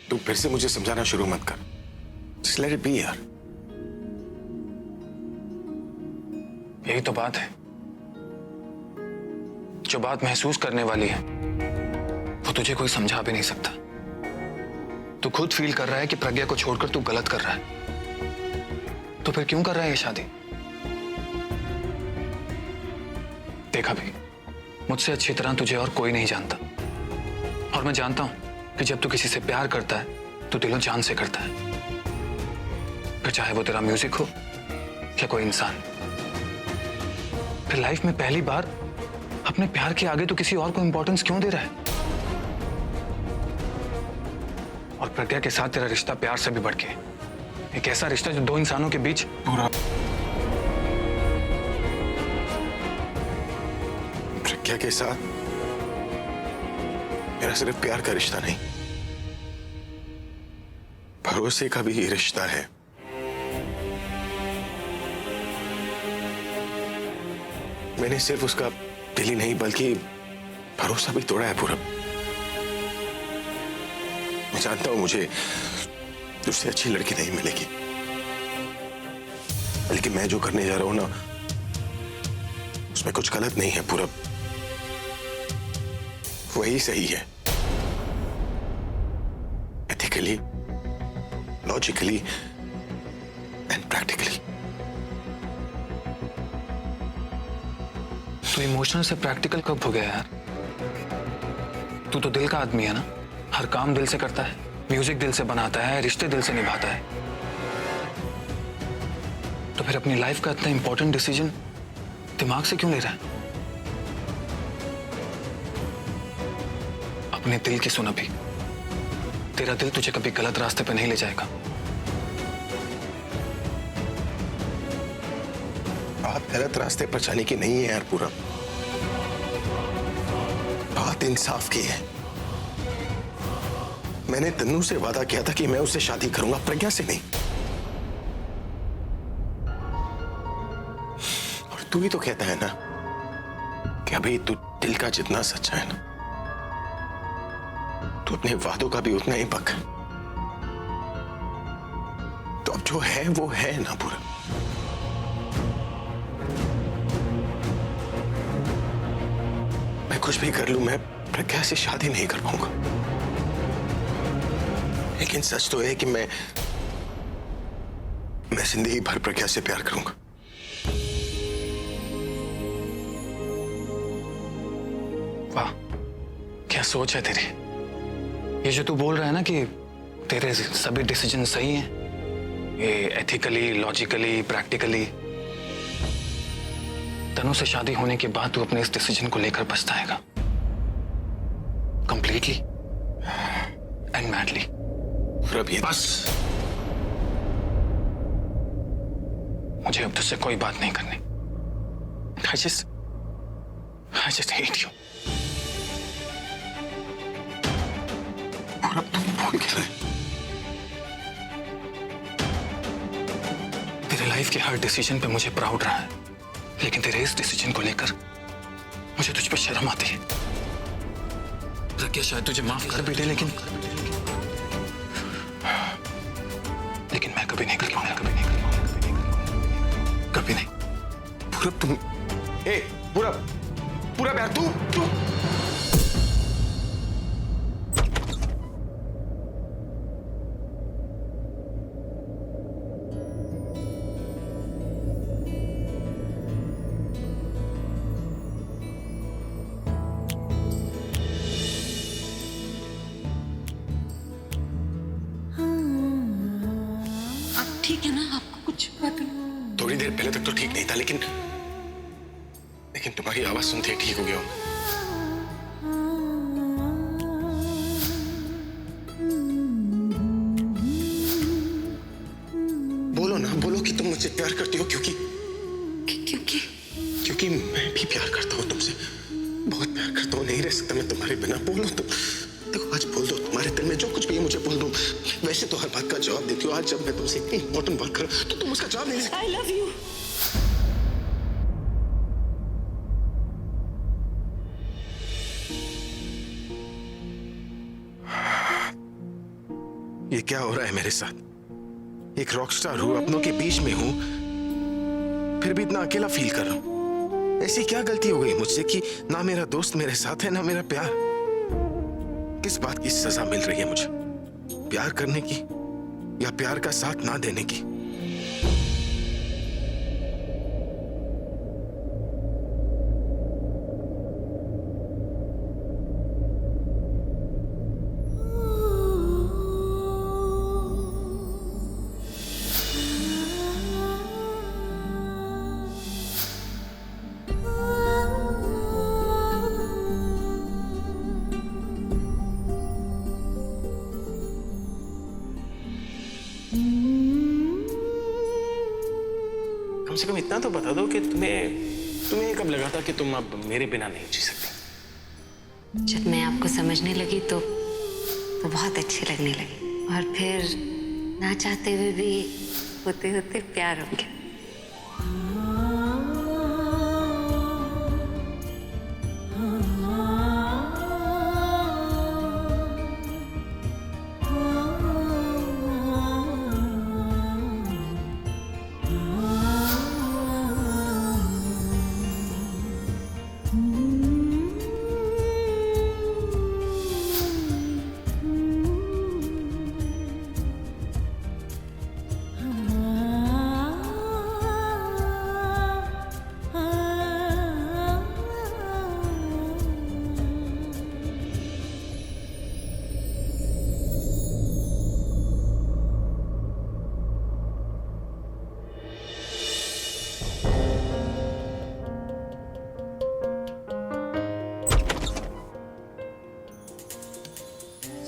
तू फिर से मुझे समझाना शुरू मत कर। Just let it be यार। यही तो बात है, जो बात महसूस करने वाली है वो तुझे कोई समझा भी नहीं सकता। तू खुद फील कर रहा है कि प्रज्ञा को छोड़कर तू गलत कर रहा है, तो फिर क्यों कर रहा है ये शादी? देखा भी, मुझसे अच्छी तरह तुझे और कोई नहीं जानता, और मैं जानता हूं कि जब तू किसी से प्यार करता है तो दिलों जान से करता है, फिर चाहे वो तेरा म्यूजिक हो या कोई इंसान। फिर लाइफ में पहली बार अपने प्यार के आगे तो किसी और को इंपॉर्टेंस क्यों दे रहा है? और प्रज्ञा के साथ तेरा रिश्ता प्यार से भी बढ़ के एक ऐसा रिश्ता जो दो इंसानों के बीच पूरा प्रज्ञा के साथ मेरा सिर्फ प्यार का रिश्ता नहीं, भरोसे का भी रिश्ता है। मैंने सिर्फ उसका दिल ही नहीं बल्कि भरोसा भी तोड़ा है पूरब। मैं जानता हूं मुझे उससे अच्छी लड़की नहीं मिलेगी, बल्कि मैं जो करने जा रहा हूं ना उसमें कुछ गलत नहीं है पूरब, वही सही है। Ethically, logically and practically. तो इमोशनल से प्रैक्टिकल कब हो गया यार? तू तो दिल का आदमी है ना, हर काम दिल से करता है, म्यूजिक दिल से बनाता है, रिश्ते दिल से निभाता है। तो फिर अपनी लाइफ का इतना इंपॉर्टेंट डिसीजन दिमाग से क्यों ले रहा है? अपने दिल की सुन अभी, तेरा दिल तुझे कभी गलत रास्ते पे नहीं ले जाएगा। बात गलत रास्ते पर जाने की नहीं है यार पूरब, बात इंसाफ की है। मैंने तन्नू से वादा किया था कि मैं उससे शादी करूंगा, प्रज्ञा से नहीं। और तू ही तो कहता है ना कि अभी तू दिल का जितना सच्चा है ना, तू अपने वादों का भी उतना ही पक्का है। तो अब जो है वो है ना पूरब। मैं कुछ भी कर लूं, मैं प्रज्ञा से शादी नहीं कर पाऊंगा, लेकिन सच तो है कि मैं जिंदगी भर प्रज्ञा से प्यार करूंगा। वाह, क्या सोच है तेरी। ये जो तू बोल रहा है ना कि तेरे सभी डिसीजन सही हैं, ये एथिकली, लॉजिकली, प्रैक्टिकली, तनु से शादी होने के बाद तू अपने इस डिसीजन को लेकर पछताएगा, कंप्लीटली एंड मैडली। बस मुझे अब तुझसे कोई बात नहीं करनी। I just hate you. और अब तुम बोल क्या रहे? तेरे लाइफ के हर डिसीजन पे मुझे प्राउड रहा है, लेकिन तेरे इस डिसीजन को लेकर मुझे तुझ पे शर्म आती है। प्रज्ञा शायद तुझे माफ कर भी दे, लेकिन मैं कभी नहीं कर पाऊंगा, कभी नहीं। पूरब तुम, पूरब यार, तू ठीक है ना? आपको कुछ बात नहीं? थोड़ी देर पहले तक तो ठीक नहीं था, लेकिन तुम्हारी आवाज सुनते ही ठीक हो गया हूं। बोलो ना, बोलो कि तुम मुझसे प्यार करती हो। क्योंकि मैं भी प्यार करता हूँ तुमसे, बहुत प्यार करता हूँ। नहीं रह सकता मैं तुम्हारे बिना। बोलो तुम, देखो आज बोल दो, तुम्हारे दिल में जो कुछ भी है मुझे बोल दो। वैसे तो हर बात का जवाब देती हो, आज जब मैं तुमसे इतनी इंपॉर्टेंट बात करूं तो तुम उसका जवाब नहीं दे। I love you. ये क्या हो रहा है मेरे साथ? एक रॉकस्टार हूं, अपनों के बीच में हूं, फिर भी इतना अकेला फील कर रहा हूं। ऐसी क्या गलती हो गई मुझसे कि ना मेरा दोस्त मेरे साथ है, ना मेरा प्यार? किस बात की सजा मिल रही है मुझे? प्यार करने की या प्यार का साथ ना देने की? कम से कम इतना तो बता दो कि तुम्हें कब लगा था कि तुम अब मेरे बिना नहीं जी सकती? जब मैं आपको समझने लगी तो बहुत अच्छी लगने लगी, और फिर ना चाहते हुए भी होते होते प्यार हो गया।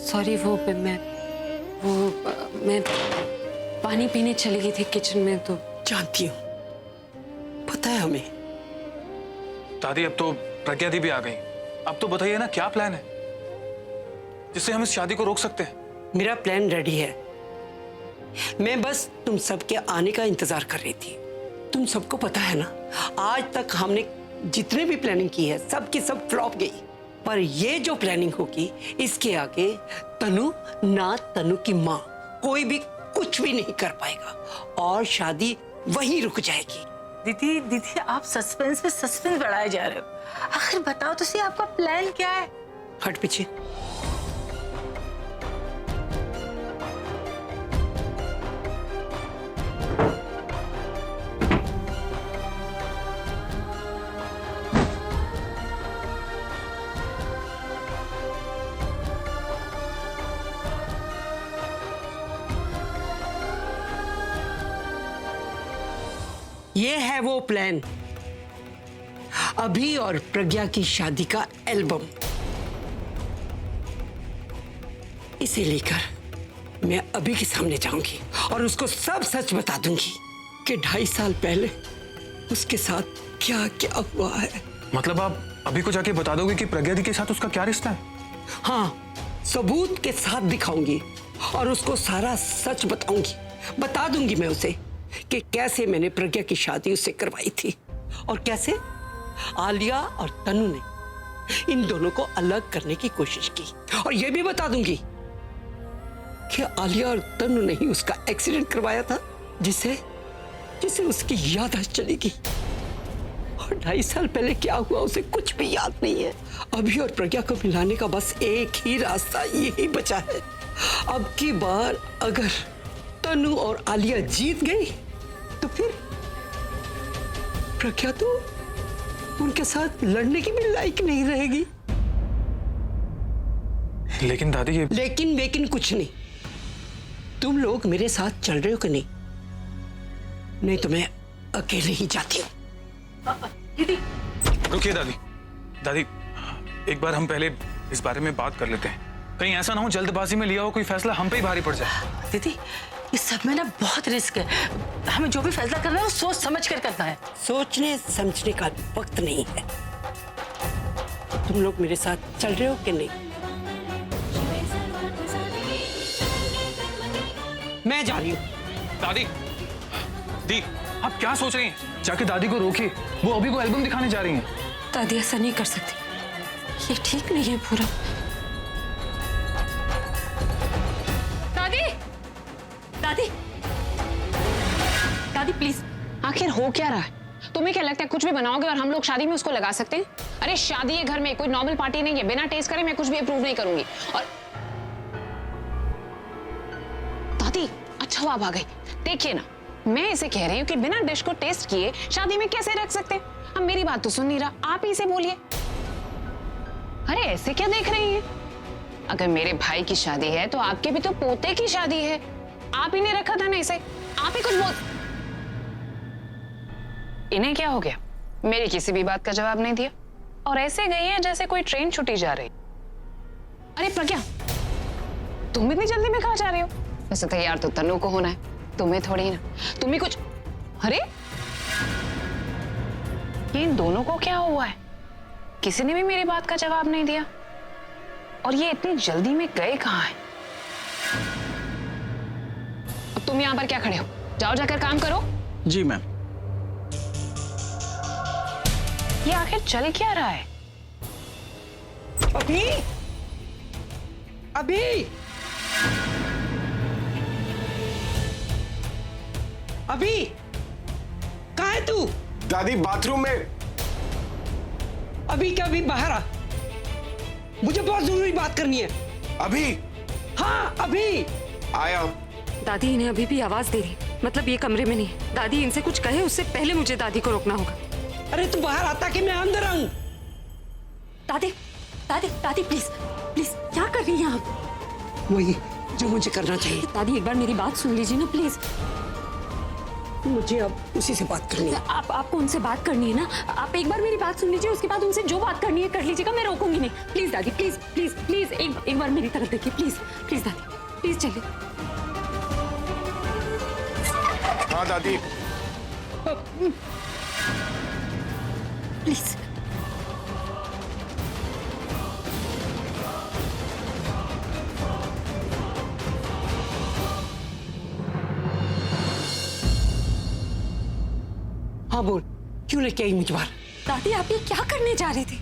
सॉरी, मैं पानी पीने चली गई थी किचन में, तो जानती हूँ, पता है हमें। दादी अब तो प्रज्ञा दी भी आ गई। अब तो बताइए ना, क्या प्लान है जिससे हम इस शादी को रोक सकते हैं? मेरा प्लान रेडी है, मैं बस तुम सबके आने का इंतजार कर रही थी। तुम सबको पता है ना, आज तक हमने जितने भी प्लानिंग की है सब की सब फ्लॉप गई, पर ये जो प्लानिंग होगी इसके आगे तनु ना तनु की माँ कोई भी कुछ भी नहीं कर पाएगा, और शादी वहीं रुक जाएगी। दीदी आप सस्पेंस पे सस्पेंस बढ़ाए जा रहे हो। आखिर बताओ तो सही, आपका प्लान क्या है? हट पीछे। ये है वो प्लान, अभी और प्रज्ञा की शादी का एल्बम। इसे लेकर मैं अभी के सामने जाऊंगी और उसको सब सच बता दूंगी कि 2.5 साल पहले उसके साथ क्या क्या हुआ है। मतलब आप अभी को जाके बता दोगे कि प्रज्ञा दी के साथ उसका क्या रिश्ता है? हाँ, सबूत के साथ दिखाऊंगी और उसको सारा सच बताऊंगी। बता दूंगी मैं उसे कि कैसे मैंने प्रज्ञा की शादी उससे करवाई थी, और कैसे आलिया और तनु ने इन दोनों को अलग करने की कोशिश की। और यह भी बता दूंगी कि आलिया और तनु ने ही उसका एक्सीडेंट करवाया था, जिसे उसकी याद आज चली गई। और 2.5 साल पहले क्या हुआ उसे कुछ भी याद नहीं है। अभी और प्रज्ञा को मिलाने का बस एक ही रास्ता यही बचा है। अब की बार अगर तनु और आलिया जीत गई तो फिर प्रज्ञा तो उनके साथ लड़ने की भी लायक नहीं रहेगी। लेकिन दादी ये लेकिन कुछ नहीं। तुम लोग मेरे साथ चल रहे हो कि नहीं? नहीं तो मैं अकेले ही जाती हूँ। दीदी रुकिए दादी, एक बार हम पहले इस बारे में बात कर लेते हैं। कहीं ऐसा ना हो जल्दबाजी में लिया हो कोई फैसला हम पे ही भारी पड़ जाए। दीदी, इस सब में ना बहुत रिस्क है। हमें जो भी फैसला करना है वो सोच समझ कर करना है। सोचने समझने का वक्त नहीं है। तुम लोग मेरे साथ चल रहे हो कि नहीं? मैं जा रही हूँ। दी आप क्या सोच रही हैं? जाके दादी को रोकिए, वो अभी को एल्बम दिखाने जा रही हैं। दादी ऐसा नहीं कर सकती, ये ठीक नहीं है पूरा। दादी दादी, दादी प्लीज। आखिर हो क्या रहा है? तुम्हें क्या लगता है कुछ भी बनाओगे और हम लोग शादी में उसको लगा सकते हैं? अरे शादी है घर में, कोई नॉर्मल पार्टी नहीं है। बिना टेस्ट करे मैं कुछ भी अप्रूव नहीं करूंगी। और दादी, अच्छा हुआ आप आ गई। देखिए ना, मैं इसे कह रही हूँ कि बिना डिश को टेस्ट किए शादी में कैसे रख सकते हैं? अब मेरी बात तो सुन नहीं रहा, आप ही इसे बोलिए। अरे ऐसे क्या देख रही हैं? अगर मेरे भाई की शादी है तो आपके भी तो पोते की शादी है। आप ही ने रखा था ना इसे, आप ही कुछ बोल। इन्हें क्या हो गया? मेरी किसी भी बात का जवाब नहीं दिया और ऐसे गई है जैसे कोई ट्रेन छुट्टी जा रही। अरे प्रज्ञा, तुम इतनी जल्दी में कहाँ जा रही हो? वैसे तैयार तो तनु को होना है, तुम्हें थोड़ी ही ना। तुम ही कुछ। अरे ये इन दोनों को क्या हुआ है? किसी ने भी मेरी बात का जवाब नहीं दिया और ये इतनी जल्दी में गए कहाँ हैं? अब तुम यहां पर क्या खड़े हो? जाओ जाकर काम करो। जी मैम। ये आखिर चल क्या रहा है? अभी अभी अभी कहाँ है तू? दादी बाथरूम में। अभी क्या? अभी बाहर आ, मुझे बहुत जरूरी बात करनी है। अभी? हाँ अभी आया। दादी इन्हें अभी भी आवाज दे रही, मतलब ये कमरे में नहीं है। दादी इनसे कुछ कहे उससे पहले मुझे दादी को रोकना होगा। अरे तू बाहर आता कि मैं अंदर आऊं? दादी, दादी, दादी प्लीज, प्लीज क्या कर रही हैं आप? वही जो मुझे करना चाहिए। दादी एक बार मेरी बात सुन लीजिए ना प्लीज। मुझे अब उसी से बात करनी है। आपको उनसे बात करनी है ना? आप एक बार मेरी बात सुन लीजिए, उसके बाद उनसे जो बात करनी है कर लीजिएगा, मैं रोकूंगी नहीं। प्लीज दादी, प्लीज प्लीज प्लीज एक बार मेरी तरफ देखिए, प्लीज प्लीज दादी, प्लीज चलिए। हाँ दादी। प्लीज हाँ बोल, क्यों लेके आई मुझे बाहर? दादी, आप ये क्या करने जा रहे थे?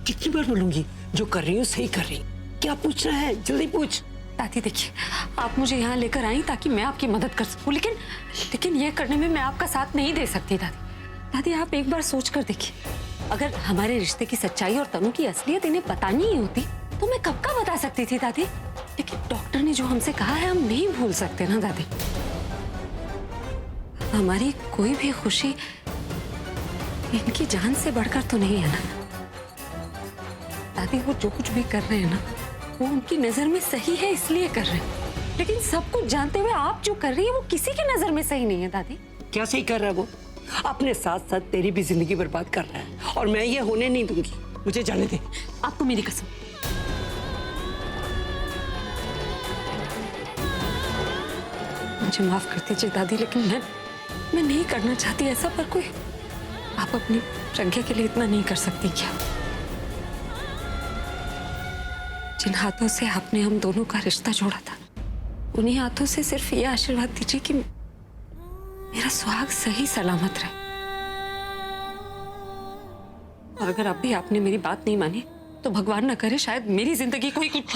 कितनी बार बोलूंगी, जो कर रही हूँ सही कर रही हूँ। क्या पूछना है? जल्दी पूछ। दादी देखिए, आप मुझे यहाँ लेकर आई ताकि मैं आपकी मदद कर सकूं, लेकिन ये करने में मैं आपका साथ नहीं दे सकती दादी। दादी आप एक बार सोच कर देखिए, अगर हमारे रिश्ते की सच्चाई और तनु की असलियत इन्हें बतानी ही होती तो मैं कब का बता सकती थी दादी। लेकिन डॉक्टर ने जो हमसे कहा है हम नहीं भूल सकते ना दादी। हमारी कोई भी खुशी इनकी जान से बढ़कर तो नहीं है ना दादी। वो जो कुछ भी कर रहे हैं ना, वो उनकी नजर में सही है इसलिए कर रहे हैं, लेकिन सब कुछ जानते हुए आप जो कर रही है वो किसी की नजर में सही नहीं है दादी। क्या सही कर रहा है वो? अपने साथ साथ तेरी भी जिंदगी बर्बाद कर रहा है और मैं ये होने नहीं दूंगी। मुझे जाने दे। आपको मेरी कसम। मुझे माफ कर दीजिए दादी, लेकिन मैं नहीं करना चाहती ऐसा, पर कोई आप अपनी प्रज्ञा के लिए इतना नहीं कर सकती क्या? जिन हाथों से आपने हम दोनों का रिश्ता जोड़ा था, उन्हीं हाथों से सिर्फ ये आशीर्वाद दीजिए कि मेरा सुहाग सही सलामत रहे। और अगर अब भी आपने मेरी बात नहीं मानी तो भगवान न करे शायद मेरी जिंदगी को ही कुछ।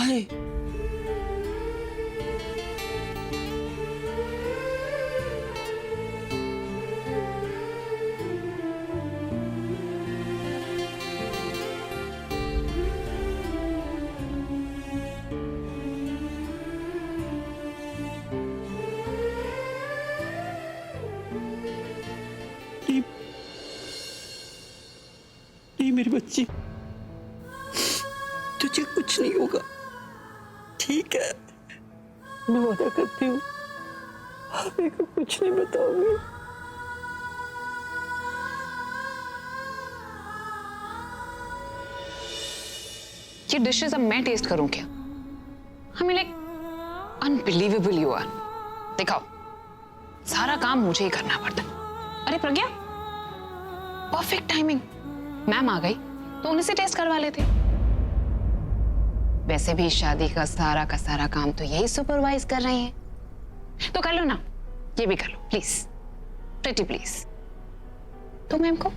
नहीं मेरी बच्ची, तुझे कुछ नहीं होगा, ठीक है? मैं वादा करती हूँ आगे को कुछ नहीं बताऊंगी। ये डिशेस अब मैं टेस्ट करूं क्या? हमें लाइक अनबिलीवेबल यू आर। दिखाओ, सारा काम मुझे ही करना पड़ता। अरे प्रज्ञा, परफेक्ट टाइमिंग। मैम आ गई तो उन्हीं से टेस्ट करवा लेते। वैसे भी शादी का सारा काम तो यही सुपरवाइज कर रही हैं, तो कर लो ना, ये भी कर लो प्लीज, प्रीटी प्लीज। तो मैम को,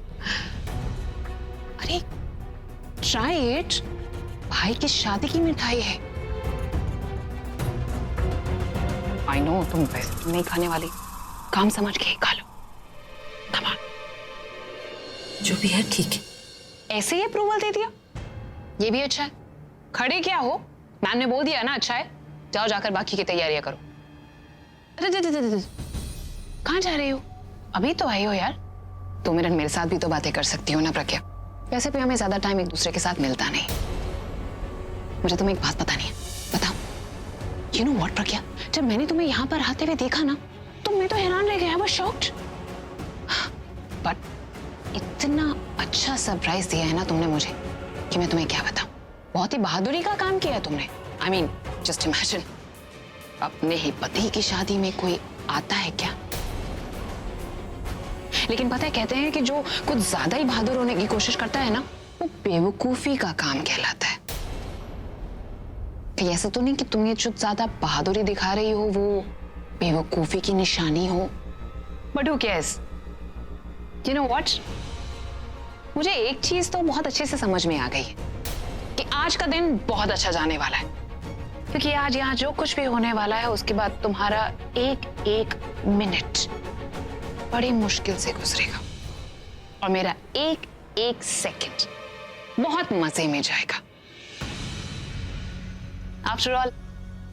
अरे ट्राई इट, भाई की शादी की मिठाई है। आई नो तुम वैसे नहीं खाने वाली, काम समझ के ही खा लो। Come on. जो भी है ठीक है। ऐसे ही अप्रूवल दे दिया, ये भी अच्छा है। खड़े क्या हो, मैम ने बोल दिया ना अच्छा है, जाओ जाकर बाकी की तैयारियां करो। अरे कहाँ जा रहे हो? अभी तो आई हो यार। 2 मिनट मेरे साथ भी तो बातें कर सकती हो ना प्रज्ञा। वैसे भी हमें ज्यादा टाइम एक दूसरे के साथ मिलता नहीं। मुझे तुम्हें एक बात पता नहीं है, बताओ। यू नो व्हाट प्रज्ञा, जब मैंने तुम्हें यहाँ पर आते हुए देखा ना, तो मैं तो हैरान रह गया, आई वाज शॉक्ड। बट इतना अच्छा सरप्राइज दिया है ना तुमने मुझे कि मैं तुम्हें क्या बताऊं। बहुत ही बहादुरी का काम किया तुमने। आई मीन जस्ट इमेजिन, अपने ही पति की शादी में कोई आता है क्या? लेकिन पता है, कहते हैं कि जो कुछ ज्यादा ही बहादुर होने की कोशिश करता है ना, वो बेवकूफी का काम कहलाता है। ऐसा तो नहीं कि तुम ये जो ज्यादा बहादुरी दिखा रही हो वो बेवकूफी की निशानी हो, but who cares? You know what, मुझे एक चीज तो बहुत अच्छे से समझ में आ गई है कि आज का दिन बहुत अच्छा जाने वाला है, क्योंकि आज यहाँ जो कुछ भी होने वाला है उसके बाद तुम्हारा एक एक मिनट बड़ी मुश्किल से गुजरेगा और मेरा एक एक सेकंड बहुत मजे में जाएगा। आफ्टर ऑल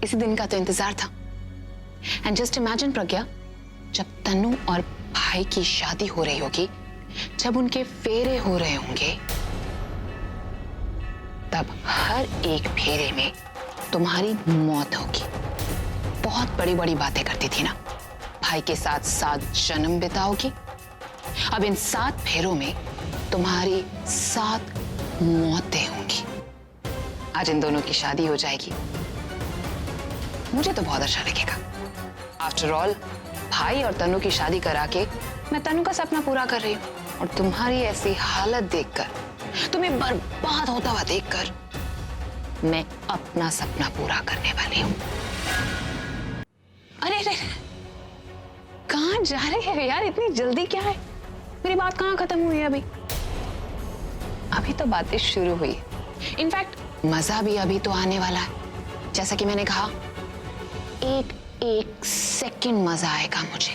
इसी दिन का तो इंतजार था। एंड जस्ट इमेजिन प्रज्ञा, जब तनु और भाई की शादी हो रही होगी, जब उनके फेरे हो रहे होंगे, तब हर एक फेरे में तुम्हारी मौत होगी। बहुत बड़ी बड़ी बातें करती थी ना, भाई के साथ 7 जन्म बिताओगी। अब इन 7 फेरों में तुम्हारी 7 मौतें होंगी। आज इन दोनों की शादी हो जाएगी, मुझे तो बहुत अच्छा लगेगा। आफ्टर ऑल भाई और तनु की शादी करा के मैं तनु का सपना पूरा कर रही हूँ, और तुम्हारी ऐसी हालत देखकर, तुम्हें बर्बाद होता हुआ देखकर, मैं अपना सपना पूरा करने वाली हूँ। अरे अरे, कहाँ जा रहे हैं यार, इतनी जल्दी क्या है? मेरी बात कहाँ खत्म हुई है? अभी तो बातें शुरू हुई। इनफैक्ट मजा भी अभी तो आने वाला है। जैसा कि मैंने कहा, एक एक सेकंड मजा आएगा मुझे,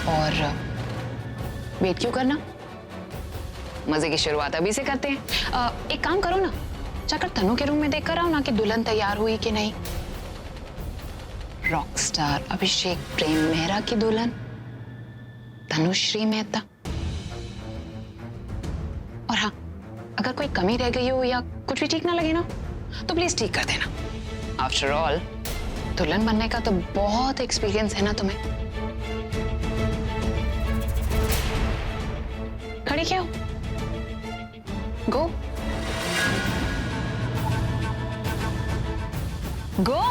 और वेट क्यों करना, मजे की शुरुआत अभी से करते हैं। एक काम करो ना, जाकर तनु के रूम में देख कर आओ ना कि दुल्हन तैयार हुई कि नहीं। रॉकस्टार अभिषेक प्रेम मेहरा की दुल्हन तनुश्री मेहता। और हाँ, अगर कोई कमी रह गई हो या कुछ भी ठीक ना लगे ना, तो प्लीज ठीक कर देना। आफ्टर ऑल दुल्हन बनने का तो बहुत एक्सपीरियंस है ना तुम्हें। खड़ी क्या हो? गो गो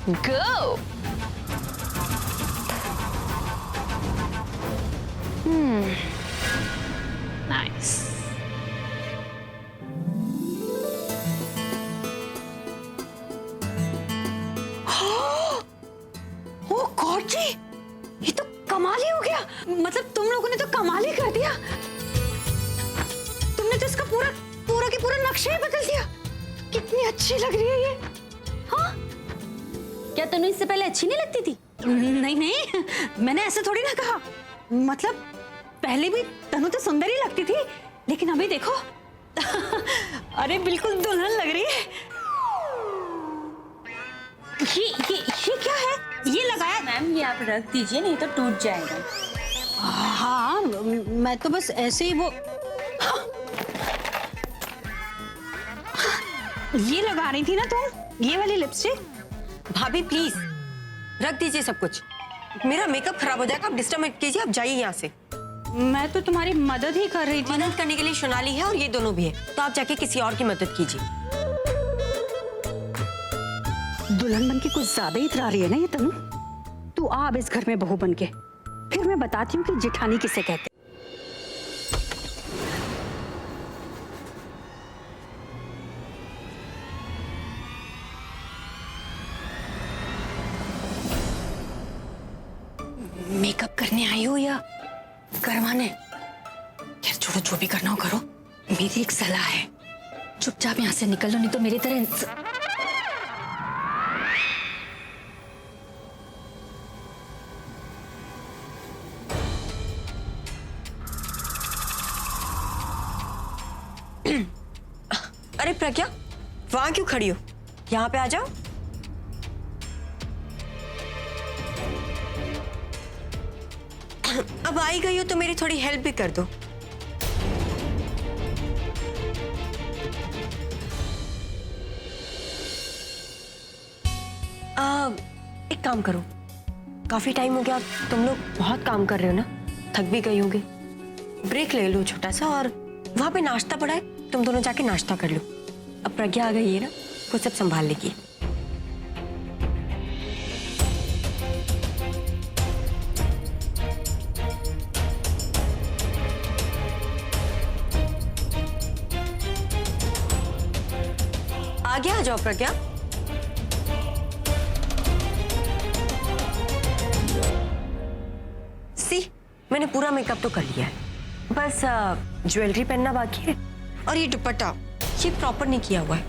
गो। नाइस। ओ गॉड जी, ये तो कमाल ही हो गया। मतलब तुम लोगों ने तो कमाल ही कर दिया। तुमने तो इसका पूरा पूरा के पूरा नक्शा ही बदल दिया। कितनी अच्छी लग रही है ये। हाँ, क्या तनु इससे पहले अच्छी नहीं लगती थी? नहीं नहीं, मैंने ऐसे थोड़ी ना कहा। मतलब पहले भी तनु तो सुंदर ही लगती थी, लेकिन अभी देखो अरे बिल्कुल दुल्हन लग रही है। ये क्या है? ये लगाया? मैम ये आप रख दीजिए, नहीं तो टूट जाएगा। हाँ, मैं तो बस ऐसे ही वो ये लगा रही थी ना तुम, ये वाली लिपस्टिक। भाभी प्लीज रख दीजिए सब कुछ, मेरा मेकअप खराब हो जाएगा। आप डिस्टर्ब मत कीजिए, आप जाइए यहाँ से। मैं तो तुम्हारी मदद ही कर रही थी। मदद करने के लिए सोनाली है और ये दोनों भी है, तो आप जाके किसी और की मदद कीजिए। दुल्हन बन के कुछ ज्यादा ही इतरा रही है ना ये तनु। तू आ अब इस घर में बहू बन के, फिर मैं बताती हूँ कि जेठानी किसे कहते हैं। मेकअप करने आई हो या करवाने? यार छोड़ो, जो भी करना हो करो। मेरी एक सलाह है, चुपचाप यहाँ से निकल लो, नहीं तो मेरी तरह अरे प्रज्ञा, वहां क्यों खड़ी हो? यहाँ पे आ जाओ। अब आई गई हो तो मेरी थोड़ी हेल्प भी कर दो। एक काम करो, काफी टाइम हो गया, तुम लोग बहुत काम कर रहे हो ना, थक भी गई होगी। ब्रेक ले लो छोटा सा, और वहां पे नाश्ता पड़ा है, तुम दोनों जाके नाश्ता कर लो। अब प्रज्ञा आ गई है ना, वो सब संभाल लेगी। आगे आ जाओ प्रज्ञा। सी, मैंने पूरा मेकअप तो कर लिया है, बस ज्वेलरी पहनना बाकी है। और ये दुपट्टा, ये प्रॉपर नहीं किया हुआ है,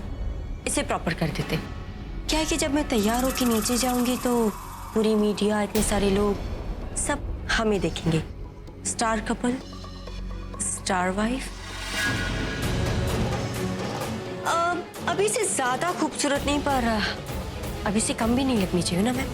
इसे प्रॉपर कर देते। क्या है कि जब मैं तैयार होकर नीचे जाऊंगी तो पूरी मीडिया, इतने सारे लोग सब हमें देखेंगे। Star couple, star wife. अभी से ज्यादा खूबसूरत नहीं, पर अभी से कम भी नहीं लगनी चाहिए ना मैं।